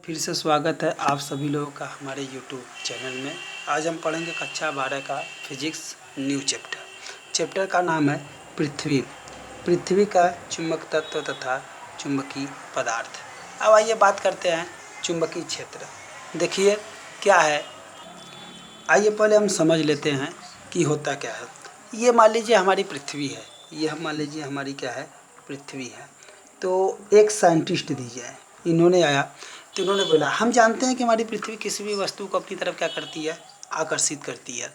फिर से स्वागत है आप सभी लोगों का हमारे YouTube चैनल में। आज हम पढ़ेंगे कक्षा 12 का फिजिक्स न्यू चैप्टर का नाम है पृथ्वी। पृथ्वी का चुंबक तत्व तथा चुंबकीय पदार्थ। अब आइए बात करते हैं चुंबकीय क्षेत्र। देखिए क्या है, आइए पहले हम समझ लेते हैं कि होता क्या है। ये मान लीजिए हमारी पृथ्वी है, ये मान लीजिए हमारी क्या है, पृथ्वी है। तो एक साइंटिस्ट दीजिए, इन्होंने आया तो इन्होंने बोला हम जानते हैं कि हमारी पृथ्वी किसी भी वस्तु को अपनी तरफ क्या करती है, आकर्षित करती है।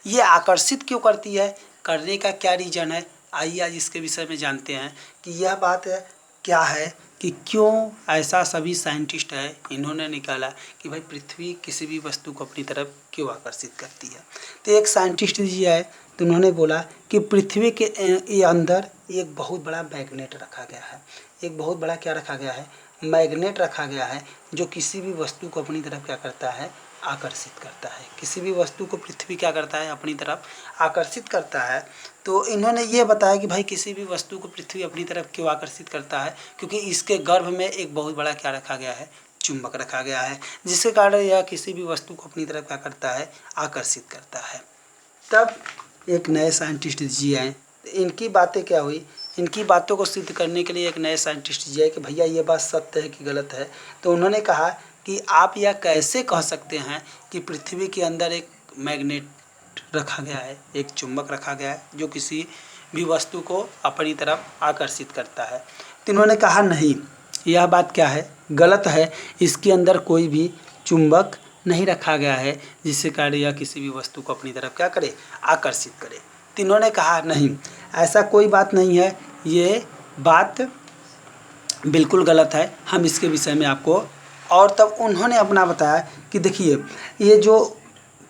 ये आकर्षित क्यों करती है, करने का क्या रीज़न है, आइए आज इसके विषय में जानते हैं कि यह बात है क्या है कि क्यों ऐसा सभी साइंटिस्ट है इन्होंने निकाला कि भाई पृथ्वी किसी भी वस्तु को अपनी तरफ क्यों आकर्षित करती है। तो एक साइंटिस्ट जी है तो उन्होंने बोला कि पृथ्वी के अंदर एक बहुत बड़ा मैग्नेट रखा गया है। एक बहुत बड़ा क्या रखा गया है, मैग्नेट रखा गया है, जो किसी भी वस्तु को अपनी तरफ क्या करता है, आकर्षित करता है। किसी भी वस्तु को पृथ्वी क्या करता है, अपनी तरफ आकर्षित करता है। तो इन्होंने ये बताया कि भाई किसी भी वस्तु को पृथ्वी अपनी तरफ क्यों आकर्षित करता है, क्योंकि इसके गर्भ में एक बहुत बड़ा क्या रखा गया है, चुंबक रखा गया है, जिसके कारण यह किसी भी वस्तु को अपनी तरफ क्या करता है, आकर्षित करता है। तब एक नए साइंटिस्ट जी आए, इनकी बातें क्या हुई, इनकी बातों को सिद्ध करने के लिए एक नए साइंटिस्ट जी आए कि भैया ये बात सत्य है कि गलत है। तो उन्होंने कहा कि आप यह कैसे कह सकते हैं कि पृथ्वी के अंदर एक मैग्नेट रखा गया है, एक चुंबक रखा गया है जो किसी भी वस्तु को अपनी तरफ आकर्षित करता है। तो इन्होंने कहा नहीं, यह बात क्या है, गलत है, इसके अंदर कोई भी चुंबक नहीं रखा गया है जिससे कारण यह किसी भी वस्तु को अपनी तरफ क्या करे, आकर्षित करे। तो इन्होंने कहा नहीं, ऐसा कोई बात नहीं है, ये बात बिल्कुल गलत है, हम इसके विषय में आपको। और तब उन्होंने अपना बताया कि देखिए ये जो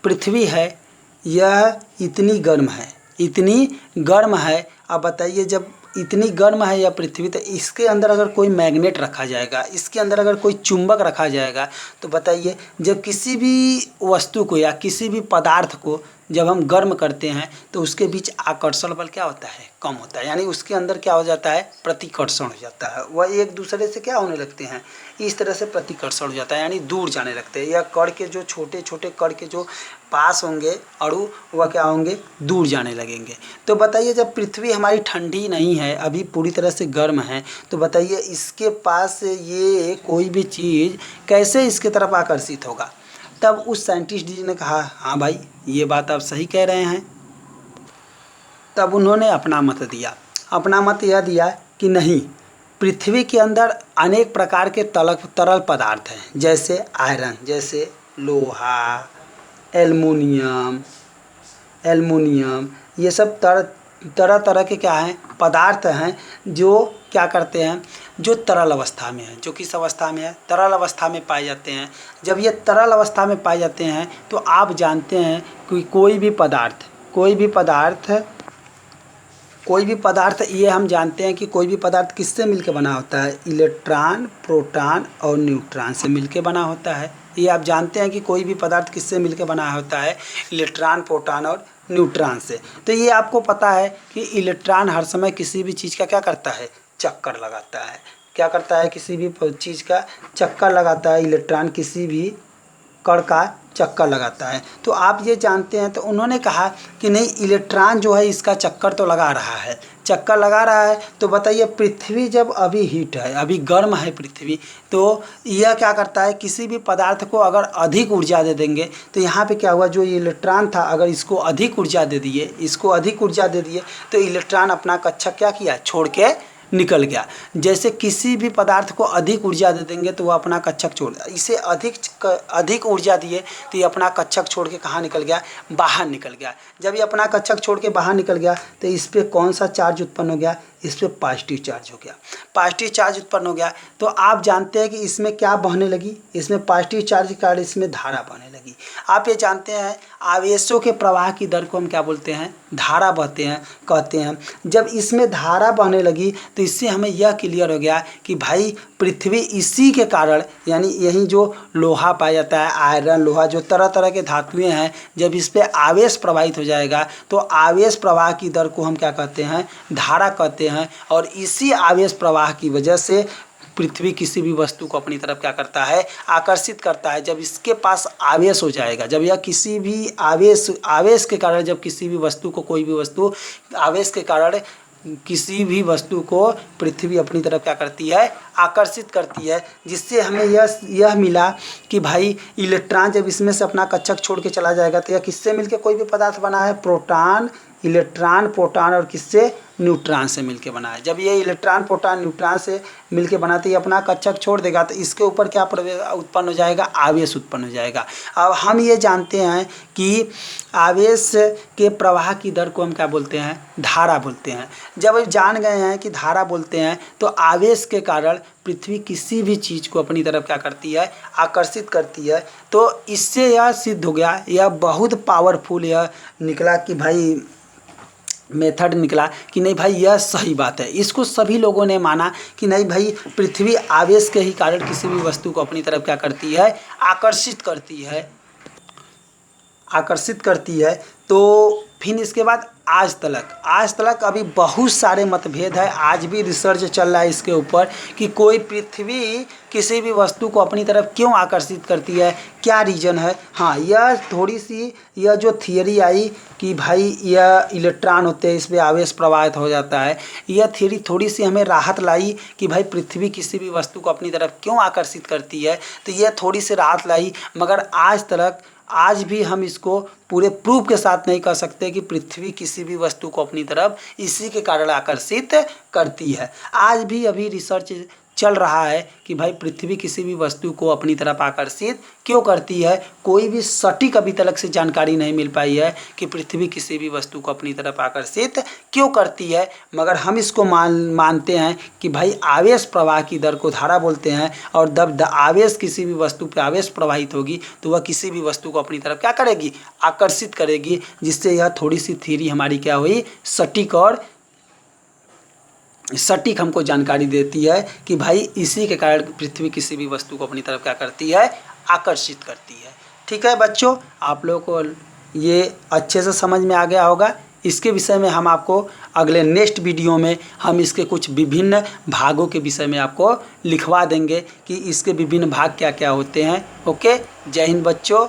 पृथ्वी है यह इतनी गर्म है, इतनी गर्म है। अब बताइए जब इतनी गर्म है यह पृथ्वी, तो इसके अंदर अगर कोई मैग्नेट रखा जाएगा, इसके अंदर अगर कोई चुंबक रखा जाएगा, तो बताइए जब किसी भी वस्तु को या किसी भी पदार्थ को जब हम गर्म करते हैं तो उसके बीच आकर्षण बल क्या होता है, कम होता है। यानी उसके अंदर क्या हो जाता है, प्रतिकर्षण हो जाता है। वह एक दूसरे से क्या होने लगते हैं, इस तरह से प्रतिकर्षण हो जाता है, यानी दूर जाने लगते हैं। या कण के जो छोटे छोटे कण के जो पास होंगे अणु, वह क्या होंगे, दूर जाने लगेंगे। तो बताइए जब पृथ्वी हमारी ठंडी नहीं है, अभी पूरी तरह से गर्म है, तो बताइए इसके पास ये कोई भी चीज़ कैसे इसके तरफ आकर्षित होगा। तब उस साइंटिस्ट जी ने कहा हाँ भाई ये बात आप सही कह रहे हैं। तब उन्होंने अपना मत दिया। अपना मत यह दिया कि नहीं, पृथ्वी के अंदर अनेक प्रकार के तरल पदार्थ हैं, जैसे आयरन, जैसे लोहा, एल्युमिनियम, ये सब तरह तरह के क्या हैं, पदार्थ हैं जो क्या करते हैं, जो तरल अवस्था में है, जो किस अवस्था में है, तरल अवस्था में पाए जाते हैं। जब ये तरल अवस्था में पाए जाते हैं तो आप जानते हैं कि कोई भी पदार्थ ये हम जानते हैं कि कोई भी पदार्थ किससे मिलकर बना होता है, इलेक्ट्रॉन, प्रोटॉन और न्यूट्रॉन से मिलकर बना होता है। ये आप जानते हैं कि कोई भी पदार्थ किससे मिलकर बना होता है, इलेक्ट्रॉन, प्रोटॉन और न्यूट्रॉन से। तो ये आपको पता है कि इलेक्ट्रॉन हर समय किसी भी चीज़ का क्या करता है, चक्कर लगाता है। क्या करता है, किसी भी चीज़ का चक्कर लगाता है। इलेक्ट्रॉन किसी भी कण का चक्कर लगाता है। तो आप ये जानते हैं। तो उन्होंने कहा कि नहीं, इलेक्ट्रॉन जो है इसका चक्कर तो लगा रहा है, चक्कर लगा रहा है। तो बताइए पृथ्वी जब अभी हीट है, अभी गर्म है पृथ्वी, तो यह क्या करता है, किसी भी पदार्थ को अगर अधिक ऊर्जा दे देंगे तो यहाँ पे क्या हुआ, जो इलेक्ट्रॉन था अगर इसको अधिक ऊर्जा दे दिए, तो इलेक्ट्रॉन अपना कक्षा क्या किया, छोड़ के निकल गया। जैसे किसी भी पदार्थ को अधिक ऊर्जा दे देंगे तो वह अपना कक्षक छोड़, इसे अधिक ऊर्जा दिए तो ये अपना कक्षक छोड़ के कहाँ निकल गया, बाहर निकल गया। जब ये अपना कक्षक छोड़ के बाहर निकल गया तो इस पर कौन सा चार्ज उत्पन्न हो गया, इस पर पॉजिटिव चार्ज हो गया, पॉजिटिव चार्ज उत्पन्न हो गया। तो आप जानते हैं कि इसमें क्या बहने लगी, इसमें पॉजिटिव चार्ज के कारण इसमें धारा बहने लगी। आप ये जानते हैं आवेशों के प्रवाह की दर को हम क्या बोलते हैं, धारा कहते हैं। जब इसमें धारा बहने लगी तो इससे हमें यह क्लियर हो गया कि भाई पृथ्वी इसी के कारण, यानी यही जो लोहा पाया जाता है, आयरन, लोहा, जो तरह तरह के धातुएं हैं, जब इस पर आवेश प्रवाहित हो जाएगा तो आवेश प्रवाह की दर को हम क्या कहते हैं, धारा कहते हैं। और इसी आवेश प्रवाह की वजह से पृथ्वी किसी भी वस्तु को अपनी तरफ क्या करता है, आकर्षित करता है। जब इसके पास आवेश हो जाएगा, जब यह किसी भी आवेश के कारण, जब किसी भी वस्तु को, कोई भी वस्तु आवेश के कारण किसी भी वस्तु को पृथ्वी अपनी तरफ क्या करती है, आकर्षित करती है। जिससे हमें यह मिला कि भाई इलेक्ट्रॉन जब इसमें से अपना कक्षक छोड़ के चला जाएगा तो यह किससे मिलके कोई भी पदार्थ बना है, प्रोटॉन, इलेक्ट्रॉन, प्रोटॉन और किससे, न्यूट्रॉन से मिलके बना है। जब ये इलेक्ट्रॉन, प्रोटॉन, न्यूट्रॉन से मिलके बना तो ये अपना कक्षक छोड़ देगा तो इसके ऊपर क्या उत्पन्न हो जाएगा, आवेश उत्पन्न हो जाएगा। अब हम ये जानते हैं कि आवेश के प्रवाह की दर को हम क्या बोलते हैं, धारा बोलते हैं। जब जान गए हैं कि धारा बोलते हैं तो आवेश के कारण पृथ्वी किसी भी चीज़ को अपनी तरफ क्या करती है, आकर्षित करती है। तो इससे यह सिद्ध हो गया, यह बहुत पावरफुल यह निकला कि भाई मेथड निकला कि नहीं भाई यह सही बात है। इसको सभी लोगों ने माना कि नहीं भाई पृथ्वी आवेश के ही कारण किसी भी वस्तु को अपनी तरफ क्या करती है, आकर्षित करती है। तो फिर इसके बाद आज तलक अभी बहुत सारे मतभेद है। आज भी रिसर्च चल रहा है इसके ऊपर कि कोई पृथ्वी किसी भी वस्तु को अपनी तरफ क्यों आकर्षित करती है, क्या रीज़न है। हाँ, यह थोड़ी सी यह जो थियरी आई कि भाई यह इलेक्ट्रॉन होते हैं, इसमें आवेश प्रवाहित हो जाता है, यह थियरी थोड़ी सी हमें राहत लाई कि भाई पृथ्वी किसी भी वस्तु को अपनी तरफ क्यों आकर्षित करती है। तो यह थोड़ी सी राहत लाई, मगर आज भी हम इसको पूरे प्रूफ के साथ नहीं कह सकते कि पृथ्वी किसी भी वस्तु को अपनी तरफ इसी के कारण आकर्षित करती है। आज भी अभी रिसर्च चल रहा है कि भाई पृथ्वी किसी भी वस्तु को अपनी तरफ आकर्षित क्यों करती है। कोई भी सटीक अभी तक से जानकारी नहीं मिल पाई है कि पृथ्वी किसी भी वस्तु को अपनी तरफ आकर्षित क्यों करती है, मगर हम इसको मानते हैं कि भाई आवेश प्रवाह की दर को धारा बोलते हैं। और जब आवेश किसी भी वस्तु पर आवेश प्रवाहित होगी तो वह किसी भी वस्तु को अपनी तरफ क्या करेगी, आकर्षित करेगी। जिससे यह थोड़ी सी थ्योरी हमारी क्या हुई, सटीक हमको जानकारी देती है कि भाई इसी के कारण पृथ्वी किसी भी वस्तु को अपनी तरफ क्या करती है, आकर्षित करती है। ठीक है बच्चों, आप लोगों को ये अच्छे से समझ में आ गया होगा। इसके विषय में हम आपको अगले नेक्स्ट वीडियो में हम इसके कुछ विभिन्न भागों के विषय में आपको लिखवा देंगे कि इसके विभिन्न भाग क्या क्या होते हैं। ओके, जय हिंद बच्चों।